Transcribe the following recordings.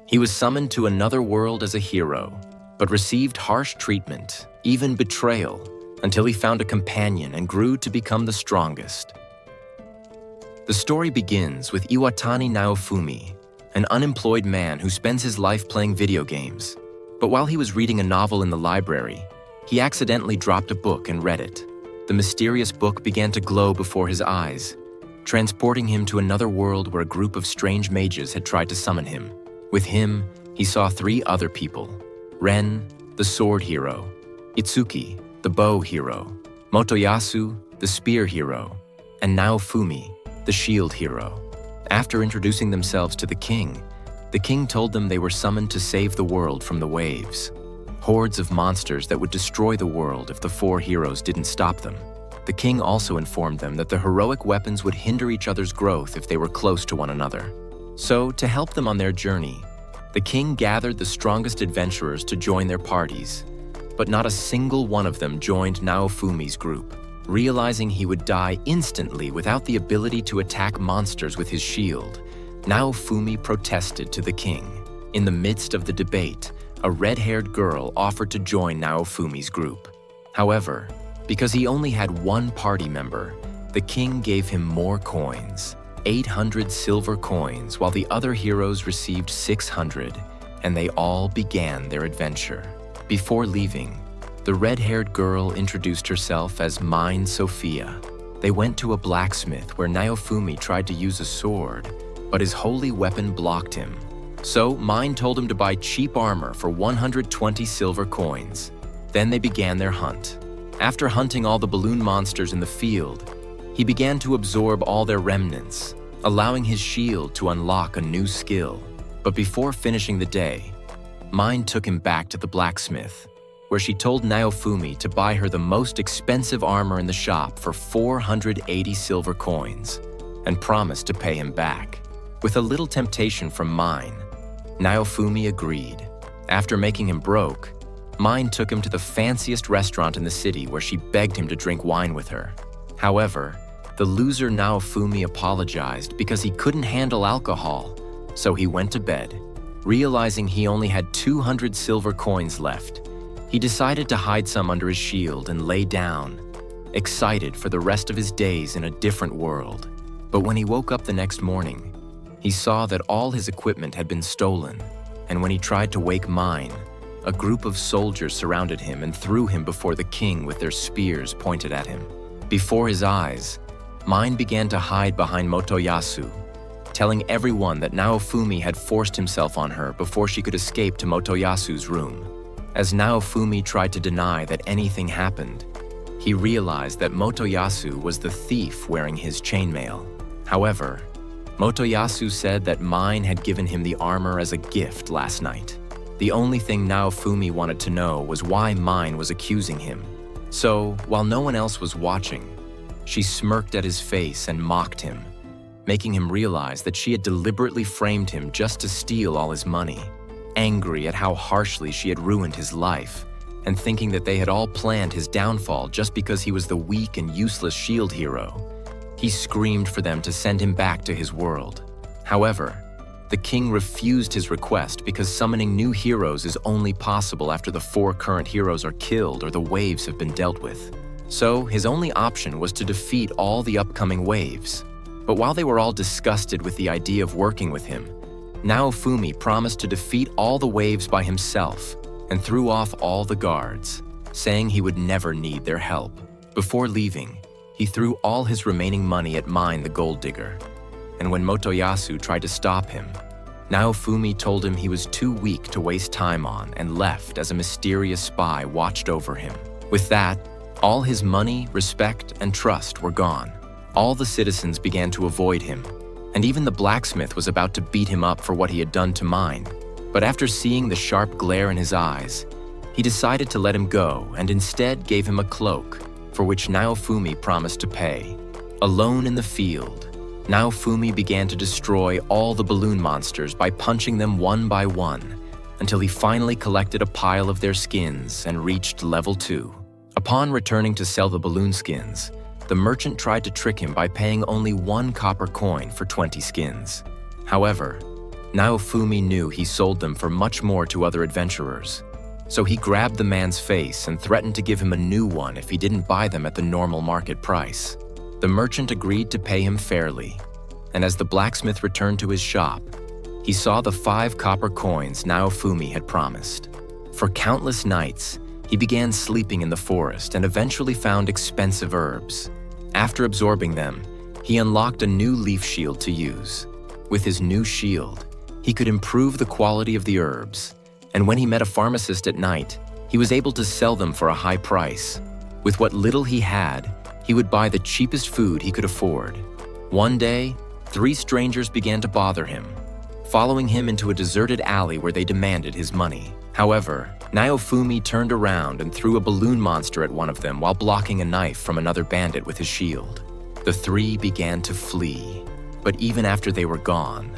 He was summoned to another world as a hero, but received harsh treatment, even betrayal, until he found a companion and grew to become the strongest. The story begins with Iwatani Naofumi, an unemployed man who spends his life playing video games. But while he was reading a novel in the library, he accidentally dropped a book and read it. The mysterious book began to glow before his eyes, transporting him to another world where a group of strange mages had tried to summon him. With him, he saw 3 other people: Ren, the sword hero; Itsuki, the bow hero; Motoyasu, the spear hero; and Naofumi, the shield hero. After introducing themselves to the king told them they were summoned to save the world from the waves, hordes of monsters that would destroy the world if the 4 heroes didn't stop them. The king also informed them that the heroic weapons would hinder each other's growth if they were close to one another. So, to help them on their journey, the king gathered the strongest adventurers to join their parties, but not a single one of them joined Naofumi's group. Realizing he would die instantly without the ability to attack monsters with his shield, Naofumi protested to the king. In the midst of the debate, a red-haired girl offered to join Naofumi's group. However, because he only had 1 party member, the king gave him more coins, 800 silver coins, while the other heroes received 600, and they all began their adventure. Before leaving, the red-haired girl introduced herself as Mine Sophia. They went to a blacksmith where Naofumi tried to use a sword, but his holy weapon blocked him. So Mine told him to buy cheap armor for 120 silver coins. Then they began their hunt. After hunting all the balloon monsters in the field, he began to absorb all their remnants, allowing his shield to unlock a new skill. But before finishing the day, Mine took him back to the blacksmith, where she told Naofumi to buy her the most expensive armor in the shop for 480 silver coins, and promised to pay him back. With a little temptation from Mine, Naofumi agreed. After making him broke, Mine took him to the fanciest restaurant in the city where she begged him to drink wine with her. However, the loser Naofumi apologized because he couldn't handle alcohol, so he went to bed. Realizing he only had 200 silver coins left, he decided to hide some under his shield and lay down, excited for the rest of his days in a different world. But when he woke up the next morning, he saw that all his equipment had been stolen, and when he tried to wake Mine, a group of soldiers surrounded him and threw him before the king with their spears pointed at him. Before his eyes, Mine began to hide behind Motoyasu, telling everyone that Naofumi had forced himself on her before she could escape to Motoyasu's room. As Naofumi tried to deny that anything happened, he realized that Motoyasu was the thief wearing his chainmail. However, Motoyasu said that Mine had given him the armor as a gift last night. The only thing Naofumi wanted to know was why Mine was accusing him. So, while no one else was watching, she smirked at his face and mocked him, making him realize that she had deliberately framed him just to steal all his money. Angry at how harshly she had ruined his life, and thinking that they had all planned his downfall just because he was the weak and useless shield hero, he screamed for them to send him back to his world. However, the king refused his request because summoning new heroes is only possible after the 4 current heroes are killed or the waves have been dealt with. So his only option was to defeat all the upcoming waves. But while they were all disgusted with the idea of working with him, Naofumi promised to defeat all the waves by himself and threw off all the guards, saying he would never need their help. Before leaving, he threw all his remaining money at Mine the gold digger. And when Motoyasu tried to stop him, Naofumi told him he was too weak to waste time on and left as a mysterious spy watched over him. With that, all his money, respect, and trust were gone. All the citizens began to avoid him, and even the blacksmith was about to beat him up for what he had done to Mine. But after seeing the sharp glare in his eyes, he decided to let him go and instead gave him a cloak, for which Naofumi promised to pay. Alone in the field, Naofumi began to destroy all the balloon monsters by punching them one by one, until he finally collected a pile of their skins and reached level 2. Upon returning to sell the balloon skins, the merchant tried to trick him by paying only 1 copper coin for 20 skins. However, Naofumi knew he sold them for much more to other adventurers. So he grabbed the man's face and threatened to give him a new one if he didn't buy them at the normal market price. The merchant agreed to pay him fairly, and as the blacksmith returned to his shop, he saw the 5 copper coins Naofumi had promised. For countless nights, he began sleeping in the forest and eventually found expensive herbs. After absorbing them, he unlocked a new leaf shield to use. With his new shield, he could improve the quality of the herbs, and when he met a pharmacist at night, he was able to sell them for a high price. With what little he had, he would buy the cheapest food he could afford. One day, 3 strangers began to bother him, following him into a deserted alley where they demanded his money. However, Naofumi turned around and threw a balloon monster at one of them while blocking a knife from another bandit with his shield. The 3 began to flee, but even after they were gone,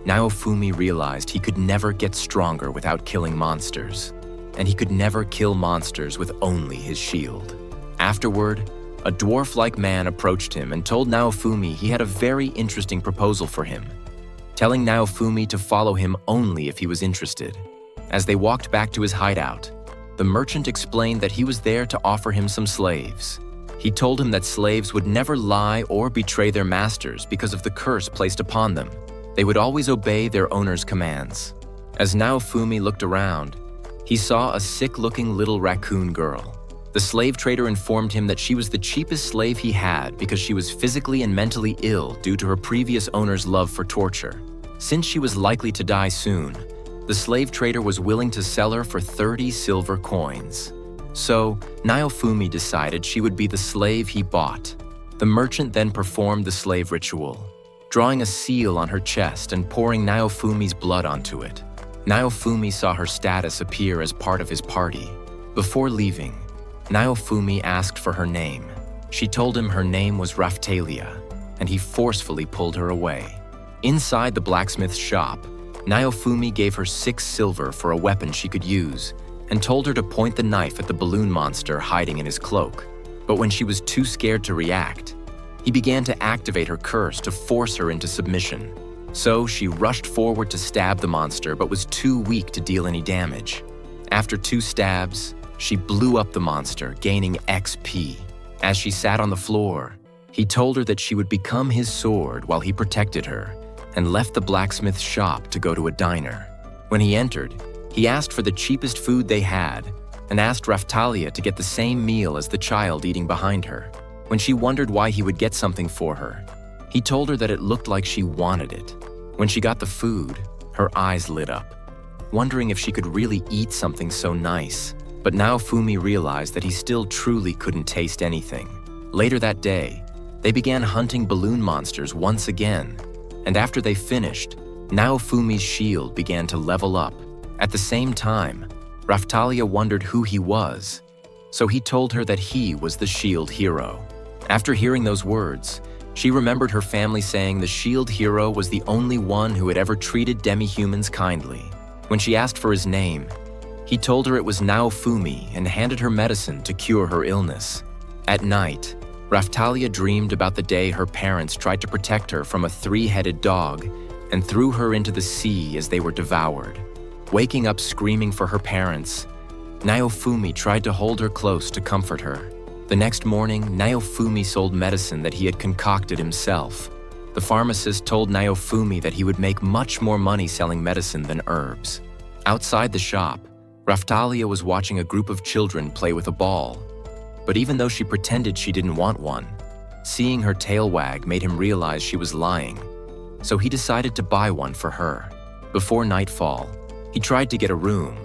Naofumi realized he could never get stronger without killing monsters, and he could never kill monsters with only his shield. Afterward, a dwarf-like man approached him and told Naofumi he had a very interesting proposal for him, telling Naofumi to follow him only if he was interested. As they walked back to his hideout, the merchant explained that he was there to offer him some slaves. He told him that slaves would never lie or betray their masters because of the curse placed upon them. They would always obey their owner's commands. As Naofumi looked around, he saw a sick-looking little raccoon girl. The slave trader informed him that she was the cheapest slave he had because she was physically and mentally ill due to her previous owner's love for torture. Since she was likely to die soon, the slave trader was willing to sell her for 30 silver coins. So, Naofumi decided she would be the slave he bought. The merchant then performed the slave ritual, drawing a seal on her chest and pouring Naofumi's blood onto it. Naofumi saw her status appear as part of his party. Before leaving, Naofumi asked for her name. She told him her name was Raphtalia, and he forcefully pulled her away. Inside the blacksmith's shop, Naofumi gave her 6 silver for a weapon she could use and told her to point the knife at the balloon monster hiding in his cloak. But when she was too scared to react, he began to activate her curse to force her into submission. So she rushed forward to stab the monster but was too weak to deal any damage. After 2 stabs, she blew up the monster, gaining XP. As she sat on the floor, he told her that she would become his sword while he protected her, and left the blacksmith's shop to go to a diner. When he entered, he asked for the cheapest food they had and asked Raphtalia to get the same meal as the child eating behind her. When she wondered why he would get something for her, he told her that it looked like she wanted it. When she got the food, her eyes lit up, wondering if she could really eat something so nice. But Naofumi realized that he still truly couldn't taste anything. Later that day, they began hunting balloon monsters once again, and after they finished, Naofumi's shield began to level up. At the same time, Raphtalia wondered who he was, so he told her that he was the shield hero. After hearing those words, she remembered her family saying the shield hero was the only one who had ever treated demi-humans kindly. When she asked for his name, he told her it was Naofumi and handed her medicine to cure her illness. At night, Raphtalia dreamed about the day her parents tried to protect her from a 3-headed dog and threw her into the sea as they were devoured. Waking up screaming for her parents, Naofumi tried to hold her close to comfort her. The next morning, Naofumi sold medicine that he had concocted himself. The pharmacist told Naofumi that he would make much more money selling medicine than herbs. Outside the shop, Raphtalia was watching a group of children play with a ball. But even though she pretended she didn't want one, seeing her tail wag made him realize she was lying. So he decided to buy one for her. Before nightfall, he tried to get a room,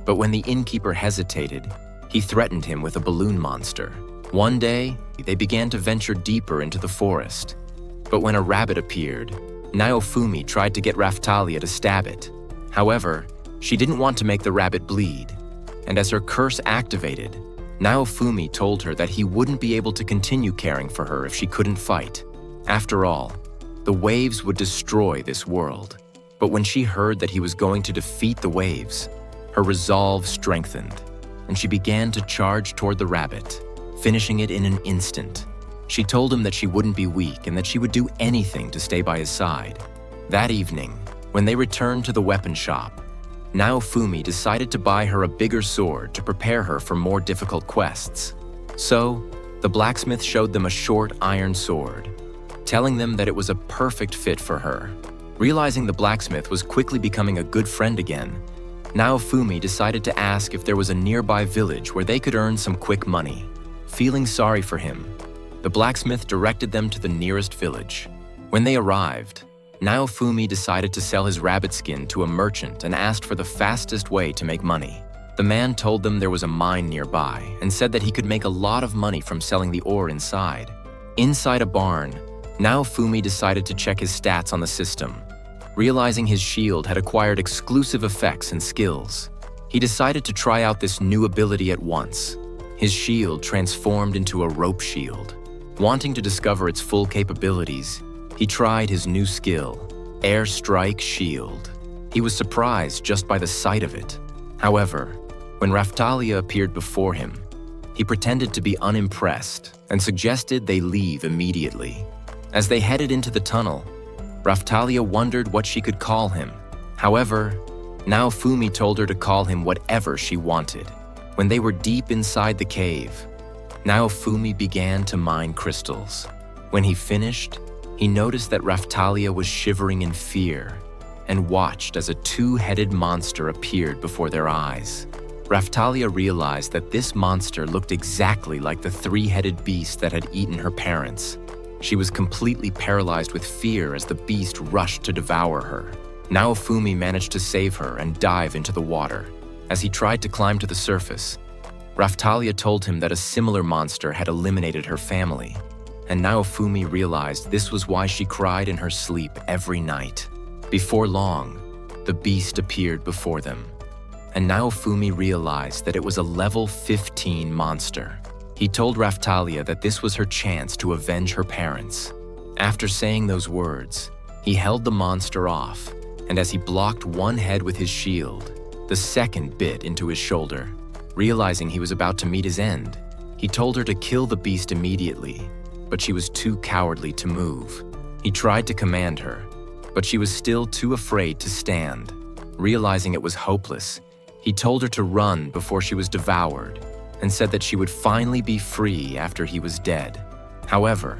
but when the innkeeper hesitated, he threatened him with a balloon monster. One day, they began to venture deeper into the forest. But when a rabbit appeared, Naofumi tried to get Raphtalia to stab it. However, she didn't want to make the rabbit bleed, and as her curse activated, Naofumi told her that he wouldn't be able to continue caring for her if she couldn't fight. After all, the waves would destroy this world. But when she heard that he was going to defeat the waves, her resolve strengthened, and she began to charge toward the rabbit, finishing it in an instant. She told him that she wouldn't be weak and that she would do anything to stay by his side. That evening, When they returned to the weapon shop, Naofumi decided to buy her a bigger sword to prepare her for more difficult quests. So, the blacksmith showed them a short iron sword, telling them that it was a perfect fit for her. Realizing the blacksmith was quickly becoming a good friend again, Naofumi decided to ask if there was a nearby village where they could earn some quick money. Feeling sorry for him, the blacksmith directed them to the nearest village. When they arrived, Naofumi decided to sell his rabbit skin to a merchant and asked for the fastest way to make money. The man told them there was a mine nearby and said that he could make a lot of money from selling the ore inside. Inside a barn, Naofumi decided to check his stats on the system. Realizing his shield had acquired exclusive effects and skills, he decided to try out this new ability at once. His shield transformed into a rope shield. Wanting to discover its full capabilities, he tried his new skill, Air Strike Shield. He was surprised just by the sight of it. However, when Raphtalia appeared before him, he pretended to be unimpressed and suggested they leave immediately. As they headed into the tunnel, Raphtalia wondered what she could call him. However, Naofumi told her to call him whatever she wanted. When they were deep inside the cave, Naofumi began to mine crystals. When he finished, he noticed that Raphtalia was shivering in fear and watched as a two-headed monster appeared before their eyes. Raphtalia realized that this monster looked exactly like the three-headed beast that had eaten her parents. She was completely paralyzed with fear as the beast rushed to devour her. Naofumi managed to save her and dive into the water. As he tried to climb to the surface, Raphtalia told him that a similar monster had eliminated her family, and Naofumi realized this was why she cried in her sleep every night. Before long, the beast appeared before them, and Naofumi realized that it was a level 15 monster. He told Raphtalia that this was her chance to avenge her parents. After saying those words, he held the monster off, and as he blocked one head with his shield, the second bit into his shoulder. Realizing he was about to meet his end, he told her to kill the beast immediately, but she was too cowardly to move. He tried to command her, but she was still too afraid to stand. Realizing it was hopeless, he told her to run before she was devoured, and said that she would finally be free after he was dead. However,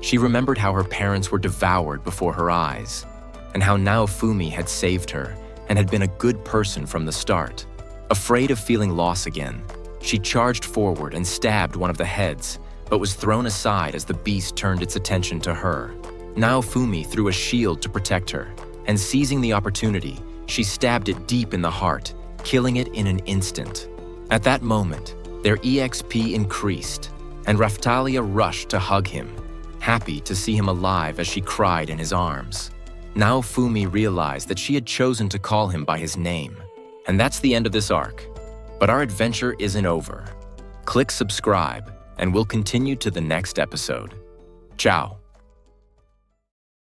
she remembered how her parents were devoured before her eyes, and how Naofumi had saved her and had been a good person from the start. Afraid of feeling loss again, she charged forward and stabbed one of the heads, but was thrown aside as the beast turned its attention to her. Naofumi threw a shield to protect her, and seizing the opportunity, she stabbed it deep in the heart, killing it in an instant. At that moment, their EXP increased, and Raphtalia rushed to hug him, happy to see him alive as she cried in his arms. Naofumi realized that she had chosen to call him by his name. And that's the end of this arc. But our adventure isn't over. Click subscribe, and we'll continue to the next episode. Ciao.